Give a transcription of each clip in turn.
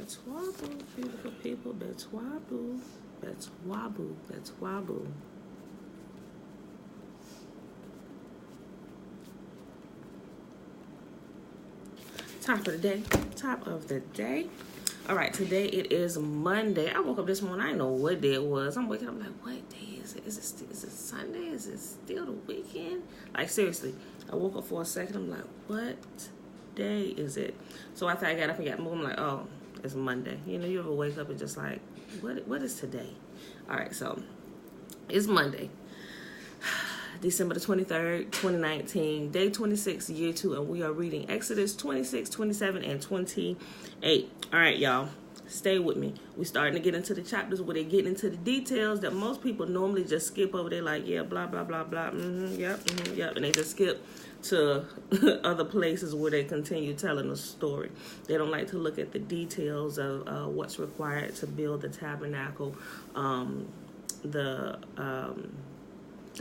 Betwabu, beautiful people. Betwabu. Betwabu. Betwabu. Top of the day. Top of the day. All right, today it is Monday. I woke up this morning. I didn't know what day it was. I'm waking up like, what day is it? Is it Sunday? Is it still the weekend? Like, seriously. I woke up for a second. I'm like, what day is it? So after I got up and got moved, I'm like, oh, it's Monday. You know, you ever wake up and just like, what is today? All right, so it's Monday. December the 23rd, 2019, day 26, year 2, and we are reading Exodus 26, 27, and 28. All right, y'all, stay with me. We're starting to get into the chapters where they get into the details that most people normally just skip over. They're like, yeah, blah, blah, blah, blah, yep, and they just skip to other places where they continue telling the story. They don't like to look at the details of what's required to build the tabernacle, the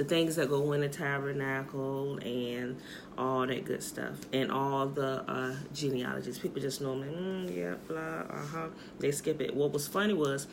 things that go in the tabernacle and all that good stuff and all the genealogies. People just normally, yeah, blah, they skip it. What was funny was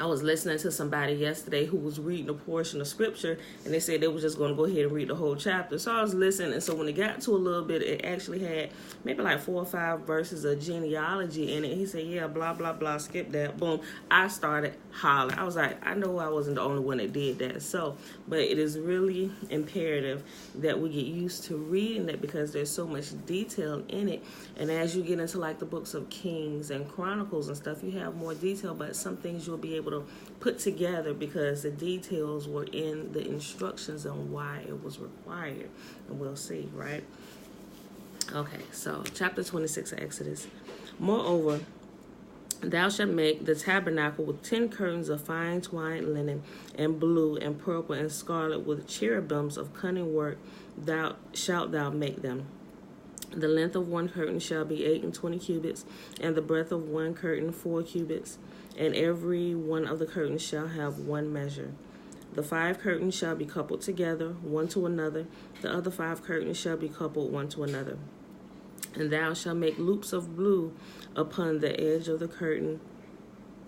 I was listening to somebody yesterday who was reading a portion of scripture, and they said they were just going to go ahead and read the whole chapter. So I was listening, and so when it got to a little bit, it actually had maybe like 4 or 5 verses of genealogy in it. He said, yeah, blah, blah, blah, skip that. Boom. I started hollering. I was like, I know I wasn't the only one that did that. So, but it is really imperative that we get used to reading it because there's so much detail in it. And as you get into like the books of Kings and Chronicles and stuff, you have more detail, but some things you'll be able to put together because the details were in the instructions on why it was required. And we'll see, right? Okay, so chapter 26 of Exodus. Moreover, thou shalt make the tabernacle with 10 curtains of fine twined linen, and blue and purple and scarlet, with cherubims of cunning work. Thou shalt make them. The length of one curtain shall be 8 cubits, and the breadth of one curtain 4 cubits. And every one of the curtains shall have one measure. The 5 curtains shall be coupled together, one to another. The other 5 curtains shall be coupled one to another. And thou shalt make loops of blue upon the edge of the curtain,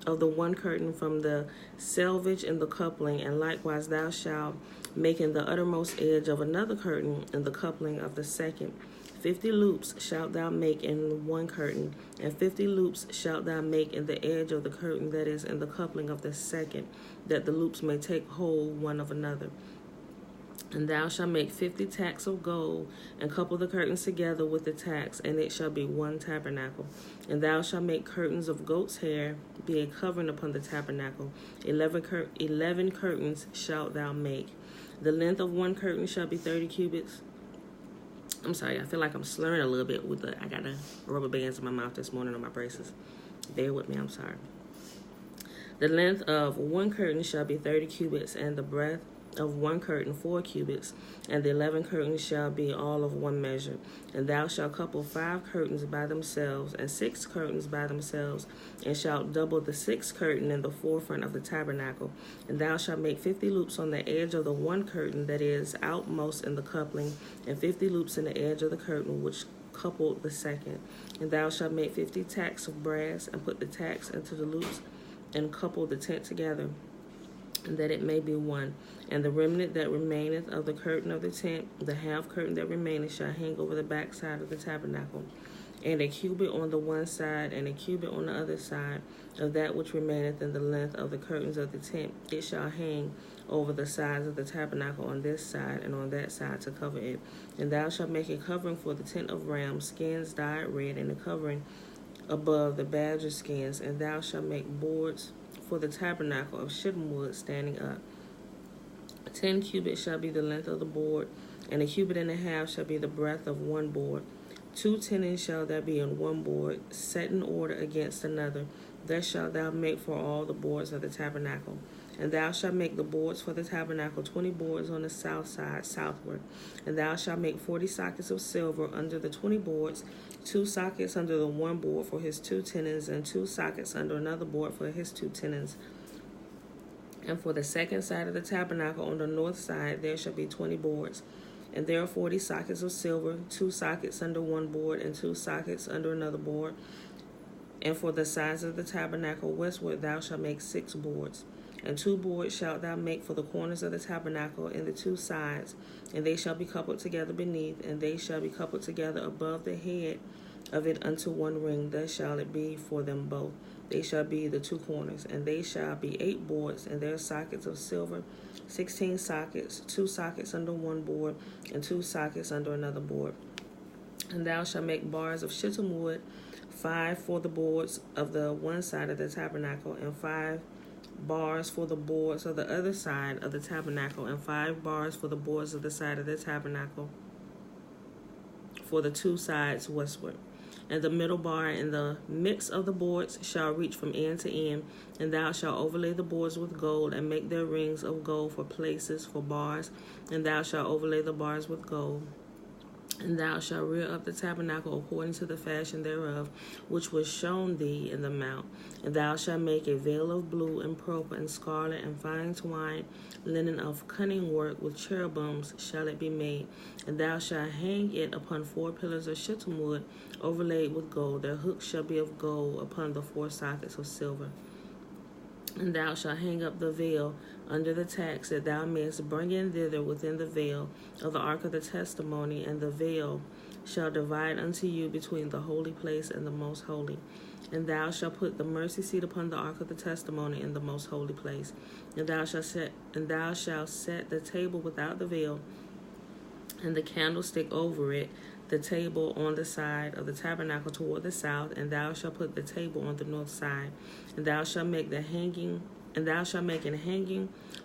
of the one curtain from the selvage in the coupling, and likewise thou shalt make in the uttermost edge of another curtain in the coupling of the second. 50 loops shalt thou make in one curtain, and 50 loops shalt thou make in the edge of the curtain that is in the coupling of the second, that the loops may take hold one of another. And thou shalt make 50 tacks of gold, and couple the curtains together with the tacks, and it shall be one tabernacle. And thou shalt make curtains of goat's hair, be a covering upon the tabernacle. 11 curtains shalt thou make. The length of one curtain shall be 30 cubits. I'm sorry, I feel like I'm slurring a little bit with I got the rubber bands in my mouth this morning on my braces. Bear with me, I'm sorry. The length of one curtain shall be 30 cubits, and the breadth of one curtain 4 cubits, and the 11 curtains shall be all of one measure. And thou shalt couple 5 curtains by themselves, and 6 curtains by themselves, and shalt double the 6th curtain in the forefront of the tabernacle. And thou shalt make 50 loops on the edge of the one curtain that is outmost in the coupling, and 50 loops in the edge of the curtain which coupled the second. And thou shalt make 50 tacks of brass, and put the tacks into the loops, and couple the tent together, and that it may be one. And the remnant that remaineth of the curtain of the tent, the half curtain that remaineth, shall hang over the back side of the tabernacle, and a cubit on the one side, and a cubit on the other side of that which remaineth in the length of the curtains of the tent. It shall hang over the sides of the tabernacle on this side and on that side to cover it. And thou shalt make a covering for the tent of ram, skins dyed red, and a covering above the badger skins. And thou shalt make boards for the tabernacle of shittim wood standing up. 10 cubits shall be the length of the board, and a cubit and a half shall be the breadth of one board. 2 tenons shall there be in one board, set in order against another. Thus shalt thou make for all the boards of the tabernacle. And thou shalt make the boards for the tabernacle 20 boards on the south side, southward. And thou shalt make 40 sockets of silver under the 20 boards, 2 sockets under the one board for his 2 tenons, and 2 sockets under another board for his 2 tenons. And for the second side of the tabernacle on the north side there shall be 20 boards. And there are 40 sockets of silver, 2 sockets under one board, and 2 sockets under another board. And for the sides of the tabernacle westward thou shalt make 6 boards. And 2 boards shalt thou make for the corners of the tabernacle in the 2 sides, and they shall be coupled together beneath, and they shall be coupled together above the head of it unto 1 ring. Thus shall it be for them both. They shall be the 2 corners, and they shall be 8 boards, and their sockets of silver, 16 sockets, 2 sockets under 1 board, and 2 sockets under another board. And thou shalt make bars of shittim wood, 5 for the boards of the one side of the tabernacle, and 5 bars for the boards of the other side of the tabernacle, and 5 bars for the boards of the side of the tabernacle for the 2 sides westward. And the middle bar in the midst of the boards shall reach from end to end, and thou shalt overlay the boards with gold, and make their rings of gold for places for bars, and thou shalt overlay the bars with gold. And thou shalt rear up the tabernacle according to the fashion thereof, which was shown thee in the mount. And thou shalt make a veil of blue and purple and scarlet and fine twined linen of cunning work, with cherubims shall it be made. And thou shalt hang it upon 4 pillars of shittim wood, overlaid with gold. Their hooks shall be of gold upon the 4 sockets of silver. And thou shalt hang up the veil under the tacks, that thou mayest bring in thither within the veil of the ark of the testimony, and the veil shall divide unto you between the holy place and the most holy. And thou shalt put the mercy seat upon the ark of the testimony in the most holy place. And thou shalt set the table without the veil, and the candlestick over it, the table on the side of the tabernacle toward the south, and thou shalt put the table on the north side. And thou shalt make an hanging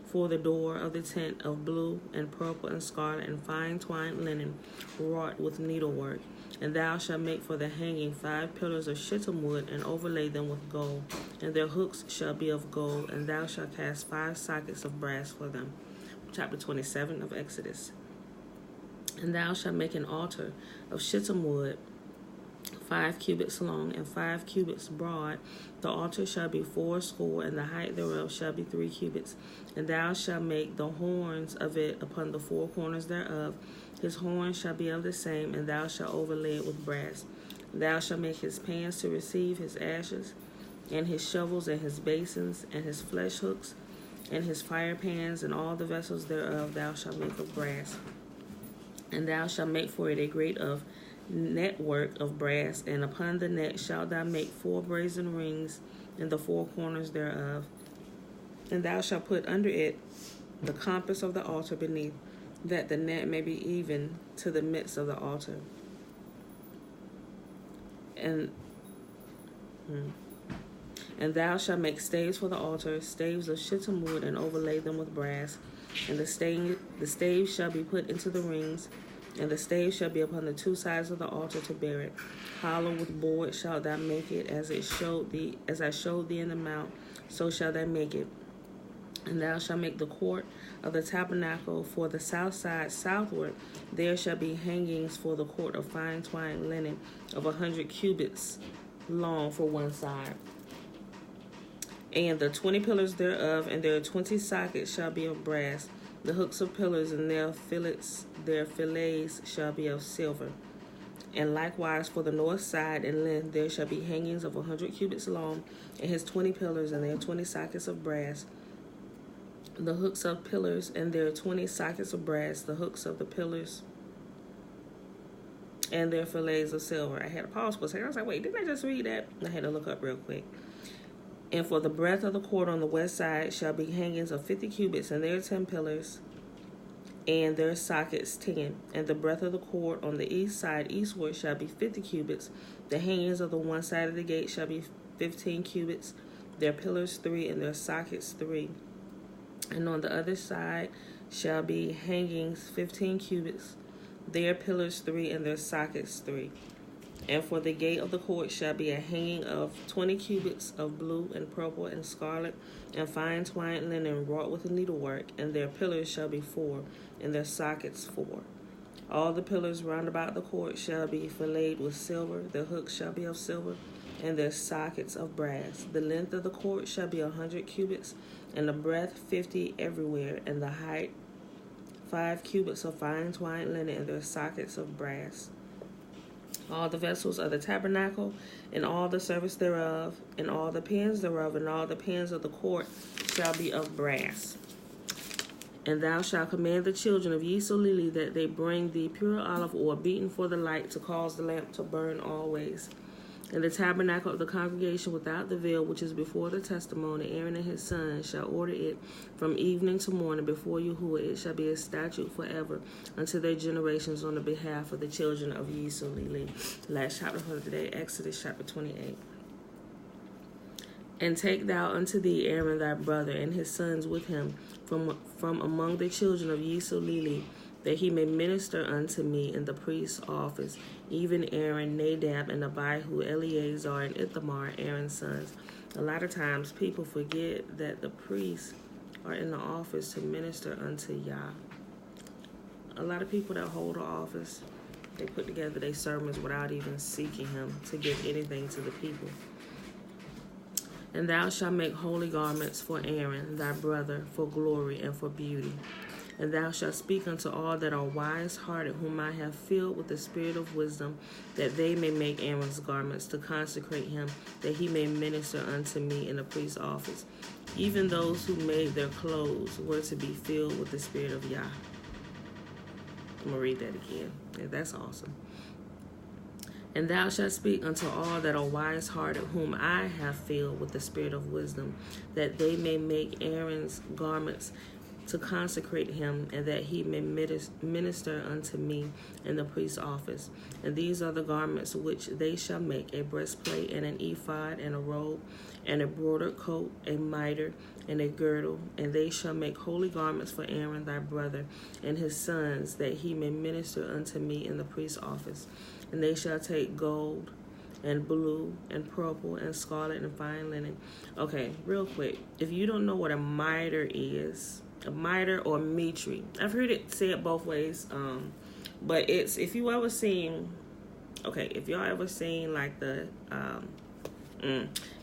for the door of the tent of blue and purple and scarlet and fine twined linen, wrought with needlework. And thou shalt make for the hanging 5 pillars of shittim wood, and overlay them with gold, and their hooks shall be of gold. And thou shalt cast 5 sockets of brass for them. Chapter 27 of Exodus. And thou shalt make an altar of shittim wood, 5 cubits long and 5 cubits broad. The altar shall be 80, and the height thereof shall be 3 cubits. And thou shalt make the horns of it upon the 4 corners thereof. His horns shall be of the same, and thou shalt overlay it with brass. Thou shalt make his pans to receive his ashes, and his shovels, and his basins, and his flesh hooks, and his fire pans, and all the vessels thereof thou shalt make of brass. And thou shalt make for it a grate of network of brass, and upon the net shalt thou make 4 brazen rings in the 4 corners thereof. And thou shalt put under it the compass of the altar beneath, that the net may be even to the midst of the altar. And thou shalt make staves for the altar, staves of shittim wood, and overlay them with brass. And the staves shall be put into the rings, and the staves shall be upon the 2 sides of the altar to bear it. Hollow with board shalt thou make it, as I showed thee in the mount, so shalt thou make it. And thou shalt make the court of the tabernacle for the south side southward. There shall be hangings for the court of fine twined linen of 100 cubits long for one side. And the 20 pillars thereof, and their 20 sockets shall be of brass. The hooks of pillars and their fillets, their fillets shall be of silver. And likewise for the north side and length there shall be hangings of 100 cubits long, and his 20 pillars and their 20 sockets of brass. The hooks of pillars and their 20 sockets of brass, the hooks of the pillars and their fillets of silver. I had to pause for a second. I was like, wait, didn't I just read that? I had to look up real quick. And for the breadth of the court on the west side shall be hangings of 50 cubits, and their 10 pillars, and their sockets 10. And the breadth of the court on the east side eastward shall be 50 cubits. The hangings of the one side of the gate shall be 15 cubits, their pillars 3, and their sockets 3. And on the other side shall be hangings 15 cubits, their pillars 3, and their sockets 3. And for the gate of the court shall be a hanging of 20 cubits of blue and purple and scarlet and fine twined linen wrought with needlework, and their pillars shall be 4, and their sockets 4. All the pillars round about the court shall be filleted with silver, their hooks shall be of silver, and their sockets of brass. The length of the court shall be 100 cubits, and the breadth 50 everywhere, and the height 5 cubits of fine twined linen, and their sockets of brass. All the vessels of the tabernacle, and all the service thereof, and all the pans thereof, and all the pans of the court shall be of brass. And thou shalt command the children of Yisrael that they bring thee pure olive oil beaten for the light, to cause the lamp to burn always. And the tabernacle of the congregation without the veil, which is before the testimony, Aaron and his sons shall order it from evening to morning before Yahuwah. It shall be a statute forever unto their generations on the behalf of the children of Yisrael. Last chapter for today, Exodus chapter 28. And take thou unto thee Aaron thy brother and his sons with him from among the children of Yisrael, that he may minister unto me in the priest's office, even Aaron, Nadab, and Abihu, Eleazar, and Ithamar, Aaron's sons. A lot of times people forget that the priests are in the office to minister unto Yah. A lot of people that hold the office, they put together their sermons without even seeking him to give anything to the people. And thou shalt make holy garments for Aaron, thy brother, for glory and for beauty. And thou shalt speak unto all that are wise-hearted, whom I have filled with the spirit of wisdom, that they may make Aaron's garments, to consecrate him, that he may minister unto me in the priest's office. Even those who made their clothes were to be filled with the spirit of Yah. I'm going to read that again. Yeah, that's awesome. And thou shalt speak unto all that are wise-hearted, whom I have filled with the spirit of wisdom, that they may make Aaron's garments, to consecrate him, and that he may minister unto me in the priest's office. And these are the garments which they shall make: a breastplate, and an ephod, and a robe, and a broidered coat, a mitre, and a girdle. And they shall make holy garments for Aaron thy brother and his sons, that he may minister unto me in the priest's office. And they shall take gold, and blue, and purple, and scarlet, and fine linen. Okay, real quick. If you don't know what a mitre is, a mitre or mitre, I've heard it said both ways, but it's, if y'all ever seen like the,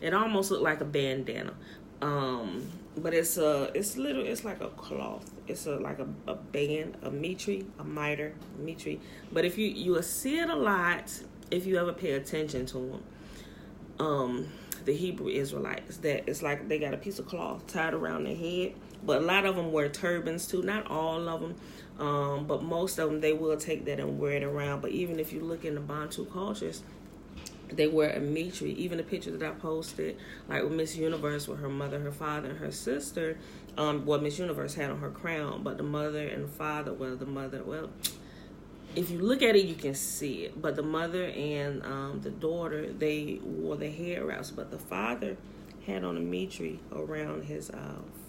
it almost looked like a bandana, but it's like a cloth. It's like a band, a mitre, but if you will see it a lot if you ever pay attention to them. The Hebrew Israelites, that it's like they got a piece of cloth tied around their head, but a lot of them wear turbans too. Not all of them, but most of them, they will take that and wear it around. But even if you look in the Bantu cultures, they wear a mitre. Even the picture that I posted, like with Miss Universe, with her mother, her father, and her sister, Miss Universe had on her crown, but the mother and the father, if you look at it, you can see it. But the mother and the daughter, they wore the hair wraps, but the father had on a mitre around his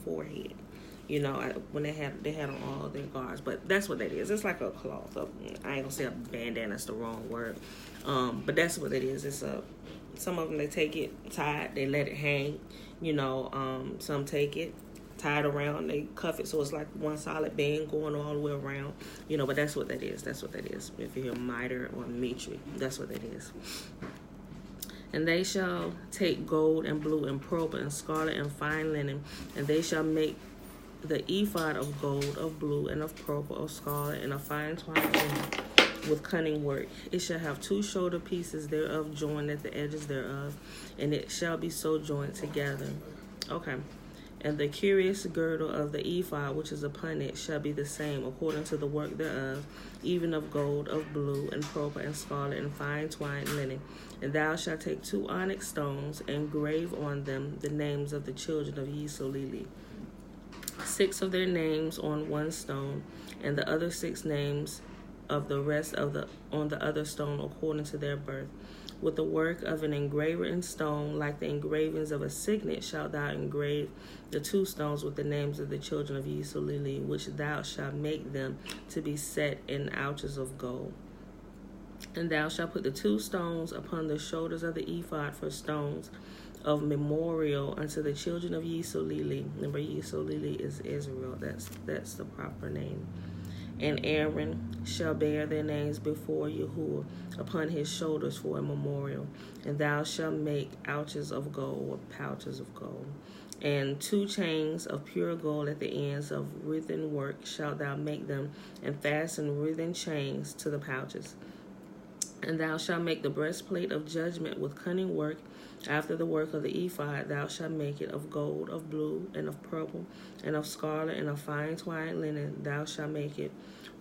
forehead. You know, when they had on all their guards. But that's what that is. It's like a cloth. I ain't gonna say a bandana. That's the wrong word. But that's what it is. It's some of them, they take it tied, they let it hang. You know, some take it tied around, they cuff it so it's like one solid band going all the way around. You know, but that's what that is. That's what that is. If you hear mitre or mitre, that's what that is. And they shall take gold and blue and purple and scarlet and fine linen, and they shall make the ephod of gold, of blue, and of purple, of scarlet, and of fine twined linen with cunning work. It shall have 2 shoulder pieces thereof joined at the edges thereof, and it shall be so joined together. Okay. And the curious girdle of the ephod which is upon it shall be the same according to the work thereof, even of gold, of blue, and purple, and scarlet, and fine twined linen. And thou shalt take 2 onyx stones, and grave on them the names of the children of Yisrael, 6 of their names on one stone, and the other 6 names of the rest on the other stone according to their birth. With the work of an engraver in stone, like the engravings of a signet, shalt thou engrave the 2 stones with the names of the children of Yisrael, which thou shalt make them to be set in ouches of gold. And thou shalt put the 2 stones upon the shoulders of the ephod for stones of memorial unto the children of Yisrael. Remember, Yisrael is Israel. That's the proper name. And Aaron shall bear their names before Yahuwah upon his shoulders for a memorial. And thou shalt make ouches of gold, or pouches of gold. And 2 chains of pure gold at the ends of writhen work shalt thou make them, and fasten writhen chains to the pouches. And thou shalt make the breastplate of judgment with cunning work. After the work of the ephod, thou shalt make it of gold, of blue, and of purple, and of scarlet, and of fine twined linen. Thou shalt make it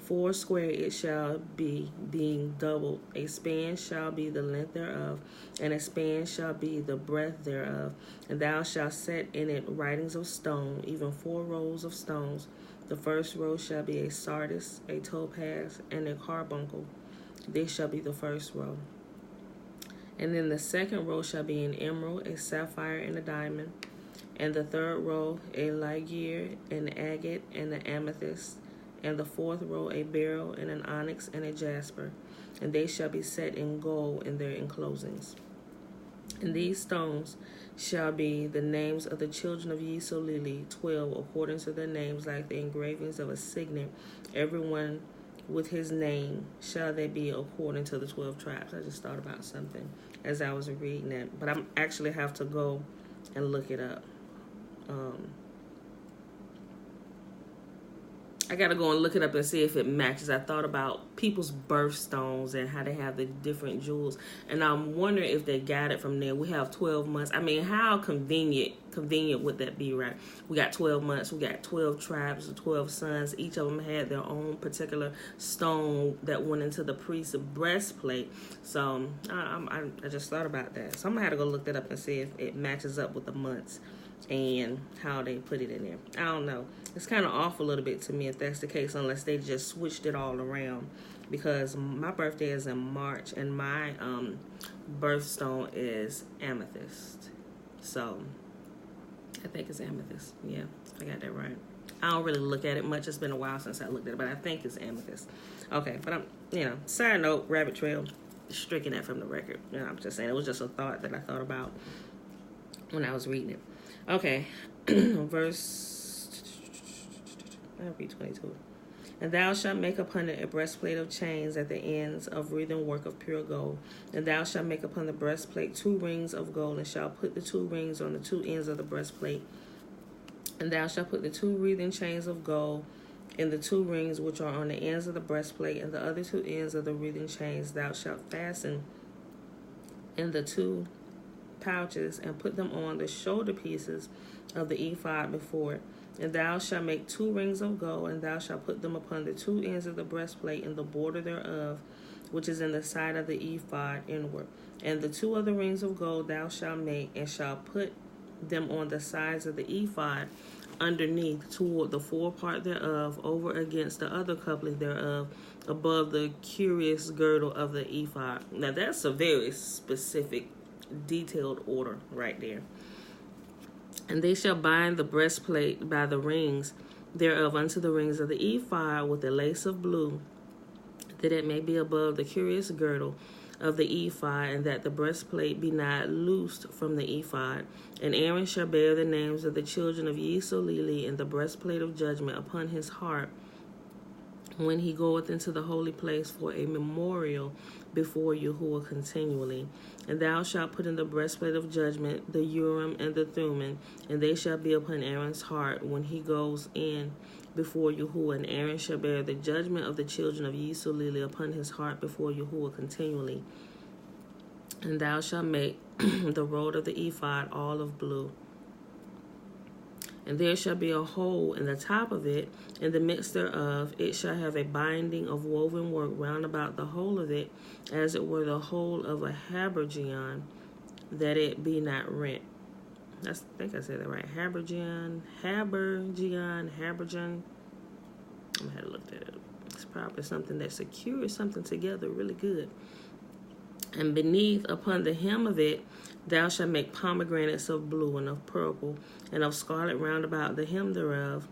4 it shall be, being doubled. A span shall be the length thereof, and a span shall be the breadth thereof. And thou shalt set in it writings of stone, even 4 rows of stones. The first row shall be a sardius, a topaz, and a carbuncle. This shall be the first row. And then the second row shall be an emerald, a sapphire, and a diamond. And the third row a ligure, an agate, and an amethyst. And the fourth row a beryl, and an onyx, and a jasper. And they shall be set in gold in their enclosings. And these stones shall be the names of the children of Yisrael, 12, according to their names, like the engravings of a signet. Everyone with his name shall they be according to the 12 tribes. I just thought about something as I was reading it, but I actually have to go and look it up. I got to go and look it up and see if it matches. I thought about people's birthstones and how they have the different jewels, and I'm wondering if they got it from there. We have 12 months. I mean, how convenient would that be, right? We got 12 months. We got 12 tribes, 12 sons. Each of them had their own particular stone that went into the priest's breastplate. So I just thought about that. So I'm going to have to go look that up and see if it matches up with the months and how they put it in there. I don't know. It's kind of off a little bit to me if that's the case, unless they just switched it all around, because my birthday is in March and my birthstone is amethyst. So I think it's amethyst. Yeah, I got that right. I don't really look at it much. It's been a while since I looked at it, but I think it's amethyst. Okay, but side note, rabbit trail, stricken that from the record. I'm just saying, it was just a thought that I thought about when I was reading it. Okay, I'll read 22. And thou shalt make upon it a breastplate of chains at the ends of wreathen work of pure gold. And thou shalt make upon the breastplate 2 rings of gold, and shalt put the 2 rings on the 2 ends of the breastplate. And thou shalt put the 2 wreathen chains of gold in the 2 rings which are on the ends of the breastplate, and the other 2 ends of the wreathen chains thou shalt fasten in the 2 pouches, and put them on the shoulder pieces of the ephod before it. And thou shalt make 2 rings of gold, and thou shalt put them upon the 2 ends of the breastplate in the border thereof, which is in the side of the ephod inward. And the 2 other rings of gold thou shalt make, and shalt put them on the sides of the ephod underneath, toward the forepart thereof, over against the other coupling thereof, above the curious girdle of the ephod. Now that's a very specific, detailed order right there. And they shall bind the breastplate by the rings thereof unto the rings of the ephod with a lace of blue, that it may be above the curious girdle of the ephod, and that the breastplate be not loosed from the ephod. And Aaron shall bear the names of the children of Yisrael in the breastplate of judgment upon his heart, when he goeth into the holy place for a memorial before Yahuwah continually. And thou shalt put in the breastplate of judgment the Urim and the Thummim, and they shall be upon Aaron's heart when he goes in before Yahuwah. And Aaron shall bear the judgment of the children of Yisrael upon his heart before Yahuwah continually. And thou shalt make the robe of the ephod all of blue. And there shall be a hole in the top of it, in the midst thereof. It shall have a binding of woven work round about the whole of it, as it were the whole of a habergeon, that it be not rent. I think I said that right. Habergeon. I'm going to have to look that up. It's probably something that secures something together really good. And beneath, upon the hem of it, thou shalt make pomegranates of blue and of purple and of scarlet round about the hem thereof,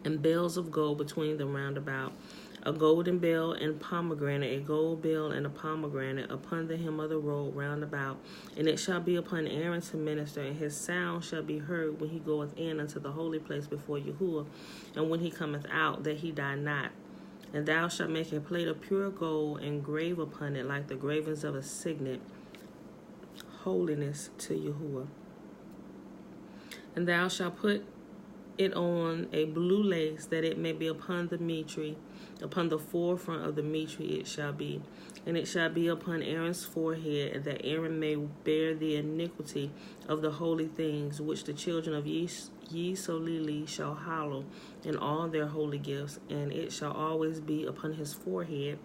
and bells of gold between them round about. A golden bell and pomegranate, a gold bell and a pomegranate upon the hem of the robe round about. And it shall be upon Aaron to minister, and his sound shall be heard when he goeth in unto the holy place before Yahuwah, and when he cometh out, that he die not. And thou shalt make a plate of pure gold, and grave upon it like the gravings of a signet, holiness to Yahuwah. And thou shalt put it on a blue lace, that it may be upon the mitre, upon the forefront of the mitre it shall be. And it shall be upon Aaron's forehead, and that Aaron may bear the iniquity of the holy things, which the children of Yisrael shall hallow in all their holy gifts. And it shall always be upon his forehead,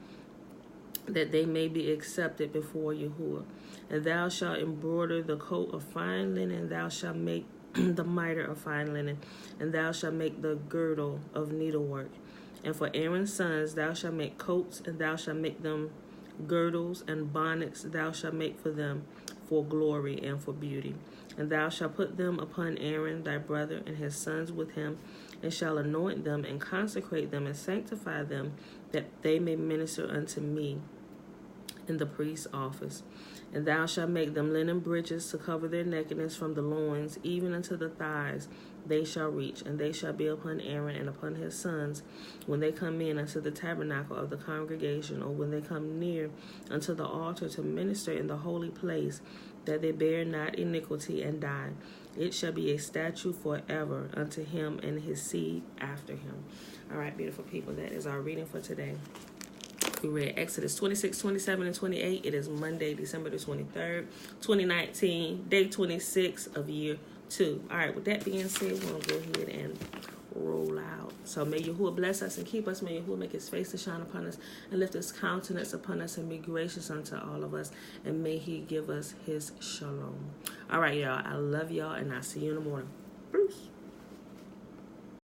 that they may be accepted before Yahuwah. And thou shalt embroider the coat of fine linen, thou shalt make the mitre of fine linen, and thou shalt make the girdle of needlework. And for Aaron's sons thou shalt make coats, and thou shalt make them girdles, and bonnets thou shalt make for them for glory and for beauty. And thou shalt put them upon Aaron thy brother and his sons with him, and shall anoint them and consecrate them and sanctify them, that they may minister unto me in the priest's office. And thou shalt make them linen breeches to cover their nakedness from the loins even unto the thighs they shall reach, and they shall be upon Aaron and upon his sons when they come in unto the tabernacle of the congregation, or when they come near unto the altar to minister in the holy place, that they bear not iniquity and die. It shall be a statute forever unto him and his seed after him. All right, beautiful people, that is our reading for today. We read Exodus 26, 27, and 28. It is Monday, December the 23rd, 2019, day 26 of year 2. All right, with that being said, we're going to go ahead and roll out. So may Yahuwah bless us and keep us. May Yahuwah make his face to shine upon us and lift his countenance upon us and be gracious unto all of us. And may he give us his shalom. All right, y'all. I love y'all, and I'll see you in the morning. Bruce.